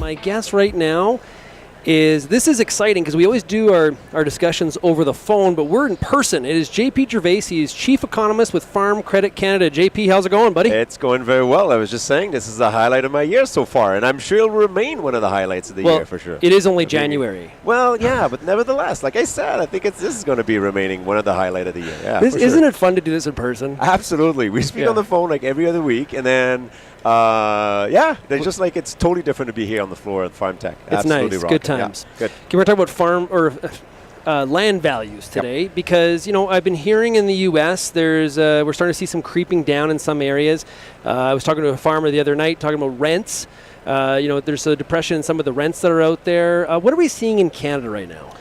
my guess right now is this is exciting because we always do our discussions over the phone, but we're in person. It is JP Gervais. He's Chief Economist with Farm Credit Canada. JP, how's it going, buddy? It's going very well. I was just saying this is the highlight of my year so far, and I'm sure it'll remain one of the highlights of the year for sure. It is only January. Well, yeah, but nevertheless, like I said, I think this is going to be remaining one of the highlight of the year. Yeah, isn't it fun to do this in person? Absolutely. We speak on the phone like every other week, and then they're just like it's totally different to be here on the floor at Farm Tech. It's Absolutely nice. rocking. Good times. Yeah, good. Okay, we're talking about farm or land values today because I've been hearing in the U.S. we're starting to see some creeping down in some areas. I was talking to a farmer the other night talking about rents. There's a depression in some of the rents that are out there. What are we seeing in Canada right now?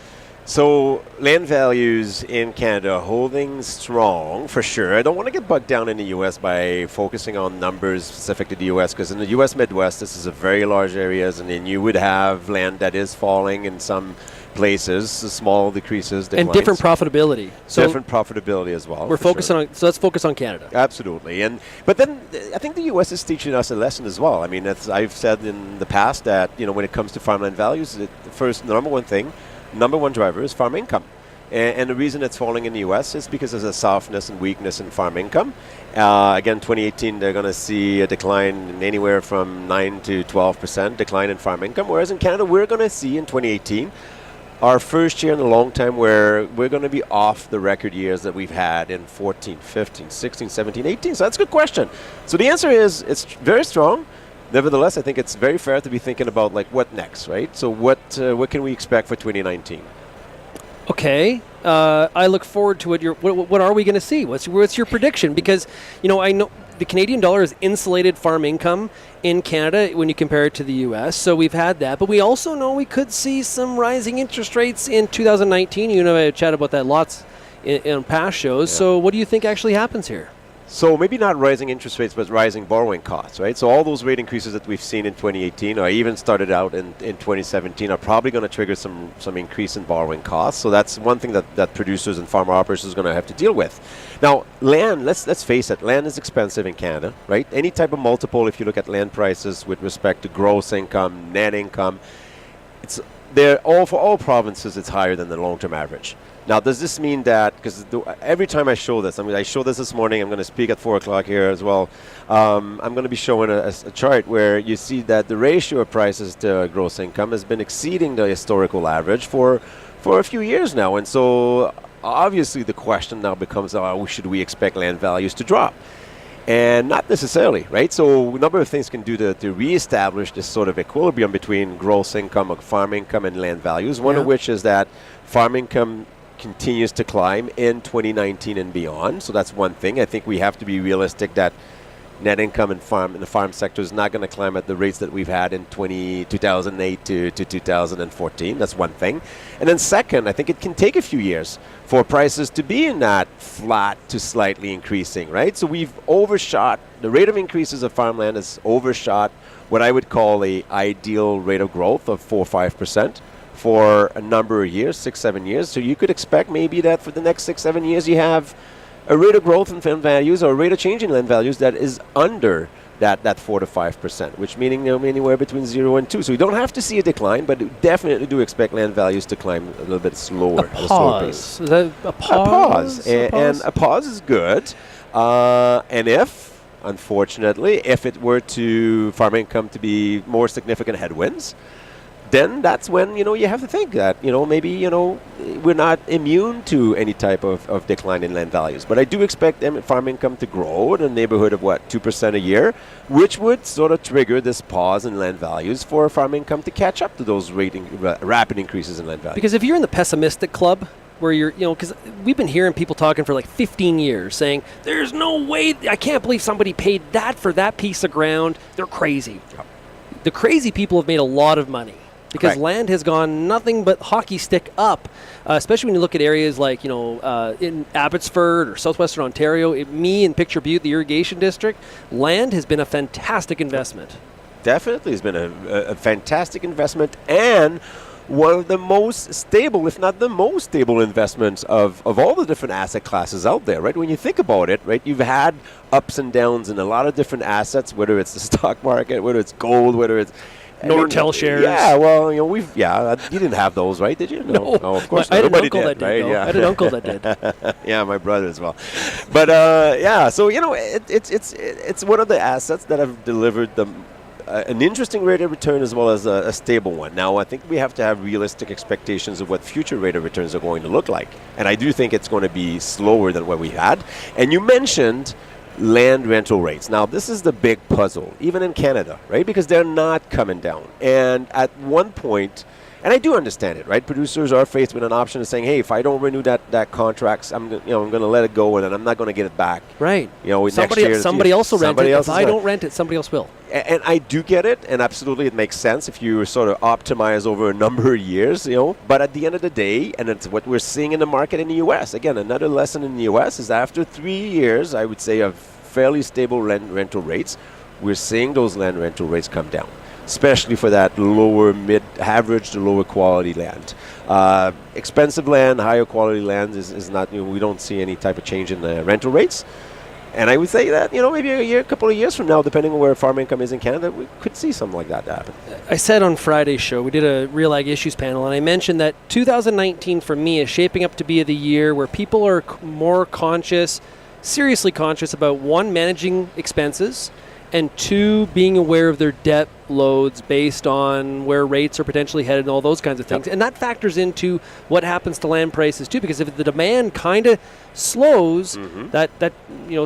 So land values in Canada are holding strong for sure. I don't want to get bogged down in the U.S. by focusing on numbers specific to the U.S. because in the U.S. Midwest, this is a very large areas, and then you would have land that is falling in some places, small decreases, declines. And different profitability. So different profitability as well. We're focusing on. So let's focus on Canada. Absolutely, but then I think the U.S. is teaching us a lesson as well. I mean, I've said in the past that when it comes to farmland values, the first number one driver is farm income. And the reason it's falling in the U.S. is because there's a softness and weakness in farm income. Again, 2018, they're going to see a decline in anywhere from 9 to 12% decline in farm income, whereas in Canada, we're going to see in 2018 our first year in a long time where we're going to be off the record years that we've had in 14, 15, 16, 17, 18. So that's a good question. So the answer is it's very strong. Nevertheless, I think it's very fair to be thinking about like what next, right? So what can we expect for 2019? Okay, I look forward to what are we going to see? What's your prediction? Because I know the Canadian dollar has insulated farm income in Canada when you compare it to the U.S. So we've had that, but we also know we could see some rising interest rates in 2019. I chat about that lots in past shows. Yeah. So what do you think actually happens here? So maybe not rising interest rates, but rising borrowing costs, right? So all those rate increases that we've seen in 2018 or even started out in 2017 are probably going to trigger some increase in borrowing costs. So that's one thing that producers and farmer operators are going to have to deal with. Now, land, let's face it, land is expensive in Canada, right? Any type of multiple, if you look at land prices with respect to gross income, net income, for all provinces, it's higher than the long-term average. Now, does this mean that, because every time I show this, I show this morning, I'm going to speak at 4 o'clock here as well. I'm going to be showing a chart where you see that the ratio of prices to gross income has been exceeding the historical average for a few years now. And so, obviously, the question now becomes, should we expect land values to drop? And not necessarily, right? So a number of things can do to reestablish this sort of equilibrium between gross income, or farm income, and land values. One of which is that farm income continues to climb in 2019 and beyond. So that's one thing. I think we have to be realistic that net income in the farm sector is not going to climb at the rates that we've had in 2008 to 2014. That's one thing. And then second, I think it can take a few years for prices to be in that flat to slightly increasing, right? So we've overshot, the rate of increases of farmland has overshot what I would call a ideal rate of growth of 4 or 5%. For a number of years, 6-7 years. So you could expect maybe that for the next 6-7 years you have a rate of growth in land values or a rate of change in land values that is under that 4 to 5%, which meaning anywhere between 0 and 2. So you don't have to see a decline, but definitely do expect land values to climb a little bit slower. A pause. Is that a pause? And a pause is good. And unfortunately, if it were to farm income to be more significant headwinds, then that's when, you have to think that, maybe, we're not immune to any type of decline in land values. But I do expect farm income to grow in the neighborhood of, 2% a year, which would sort of trigger this pause in land values for farm income to catch up to those rapid increases in land values. Because if you're in the pessimistic club, where you're, because we've been hearing people talking for like 15 years saying, there's no way, I can't believe somebody paid that for that piece of ground. They're crazy. Yep. The crazy people have made a lot of money. Because land has gone nothing but hockey stick up, especially when you look at areas like, in Abbotsford or southwestern Ontario. In Picture Butte, the irrigation district, land has been a fantastic investment. Definitely has been a fantastic investment and one of the most stable, if not the most stable investments of all the different asset classes out there, right? When you think about it, right, you've had ups and downs in a lot of different assets, whether it's the stock market, whether it's gold, whether it's Nortel shares. Yeah, well, you didn't have those, right? Did you? No, of course. I had an Nobody uncle that did. right? No. Yeah. I had an uncle that did. Yeah, my brother as well. But so it's one of the assets that have delivered an interesting rate of return as well as a stable one. Now, I think we have to have realistic expectations of what future rate of returns are going to look like. And I do think it's going to be slower than what we had. And you mentioned land rental rates. Now, this is the big puzzle, even in Canada, right? Because they're not coming down. And at one point, and I do understand it, right? Producers are faced with an option of saying, hey, if I don't renew that contract, I'm going to let it go and then I'm not going to get it back. Right. Next year. Somebody else will rent it. If I don't rent it, somebody else will. And I do get it, and absolutely it makes sense if you sort of optimize over a number of years, But at the end of the day, and it's what we're seeing in the market in the U.S., again, another lesson in the U.S. is after 3 years, I would say, of fairly stable rental rates, we're seeing those land rental rates come down, especially for that lower mid-average to lower quality land. Expensive land, higher quality land is not, we don't see any type of change in the rental rates. And I would say that, maybe a couple of years from now, depending on where farm income is in Canada, we could see something like that happen. I said on Friday's show, we did a Real Ag Issues panel, and I mentioned that 2019 for me is shaping up to be the year where people are more conscious, seriously conscious about, one, managing expenses, and two, being aware of their debt loads based on where rates are potentially headed and all those kinds of things. Yep. And that factors into what happens to land prices too, because if the demand kind of slows, that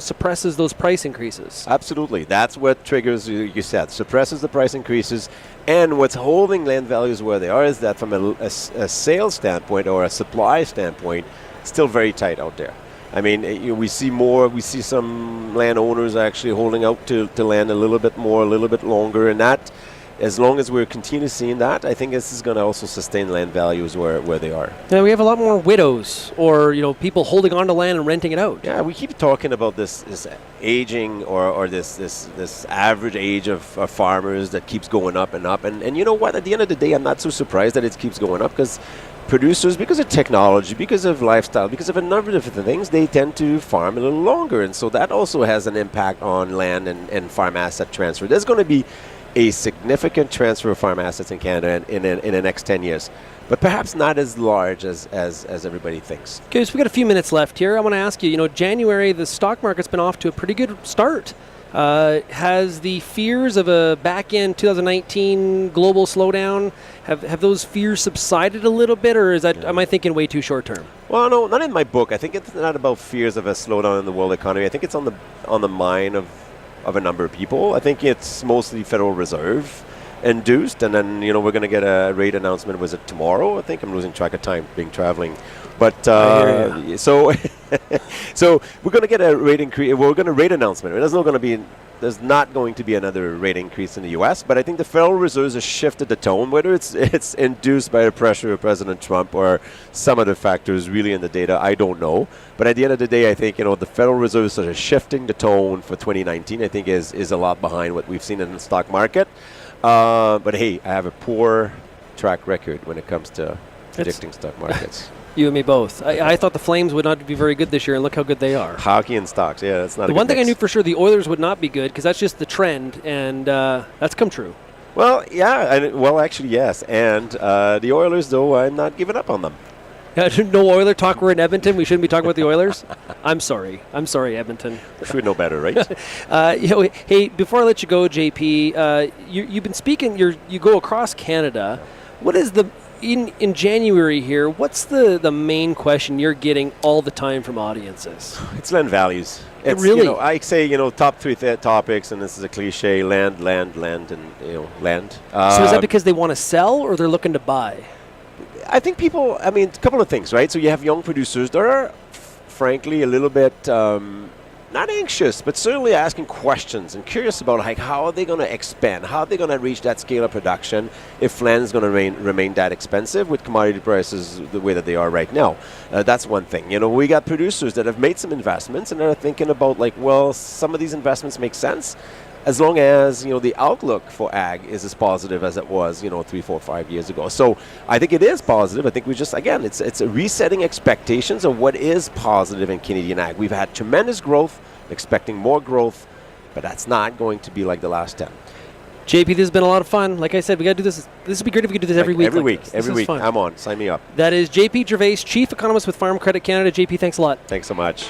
suppresses those price increases. Absolutely. That's what triggers, you said, suppresses the price increases. And what's holding land values where they are is that from a sales standpoint or a supply standpoint, still very tight out there. I mean, we see some landowners actually holding out to land a little bit more, a little bit longer, and that, as long as we're continuing seeing that, I think this is going to also sustain land values where they are. Yeah, we have a lot more widows or people holding on to land and renting it out. Yeah, we keep talking about this aging or this average age of farmers that keeps going up and up, and you know what? At the end of the day, I'm not so surprised that it keeps going up because producers, because of technology, because of lifestyle, because of a number of different things, they tend to farm a little longer. And so that also has an impact on land and farm asset transfer. There's going to be a significant transfer of farm assets in Canada in the next 10 years, but perhaps not as large as everybody thinks. Okay, so we've got a few minutes left here. I want to ask you, January, the stock market's been off to a pretty good start. Has the fears of a back-end 2019 global slowdown, have those fears subsided a little bit, or am I thinking way too short term? Well, no, not in my book. I think it's not about fears of a slowdown in the world economy. I think it's on the mind of a number of people. I think it's mostly Federal Reserve induced, and then we're going to get a rate announcement. Was it tomorrow? I think I'm losing track of time being traveling. But so we're going to get a rate increase. We're going to rate announcement. There's not going to be another rate increase in the U.S. But I think the Federal Reserve has shifted the tone, whether it's induced by the pressure of President Trump or some other factors really in the data. I don't know. But at the end of the day, I think the Federal Reserve is sort of shifting the tone for 2019. I think is a lot behind what we've seen in the stock market. But hey, I have a poor track record when it comes to predicting stock markets. You and me both. I thought the Flames would not be very good this year, and look how good they are. Hockey and stocks, yeah, that's not the one thing I knew for sure, the Oilers would not be good, because that's just the trend, and that's come true. Well, yeah, actually, yes. And the Oilers, though, I'm not giving up on them. No Oiler talk. We're in Edmonton. We shouldn't be talking about the Oilers. I'm sorry, Edmonton. Should know better, right? Hey, before I let you go, JP, you've been speaking. You go across Canada. What is in January here? What's the main question you're getting all the time from audiences? It's land values. It's, really? I say top three topics, and this is a cliche: land, and land. So is that because they want to sell or they're looking to buy? I think people, a couple of things, right? So you have young producers that are, frankly, a little bit not anxious, but certainly asking questions and curious about how are they going to expand? How are they going to reach that scale of production if land is going to remain that expensive with commodity prices the way that they are right now? That's one thing. We got producers that have made some investments and are thinking about some of these investments make sense, as long as the outlook for ag is as positive as it was 3, 4, 5 years ago. So I think it is positive. I think we just, again, it's a resetting expectations of what is positive in Canadian ag. We've had tremendous growth, expecting more growth, but that's not going to be like the last 10. JP, this has been a lot of fun. Like I said, we got to do this. This would be great if we could do this every week. Every like week. this. Every This is week. fun. I'm on. Sign me up. That is JP Gervais, Chief Economist with Farm Credit Canada. JP, thanks a lot. Thanks so much.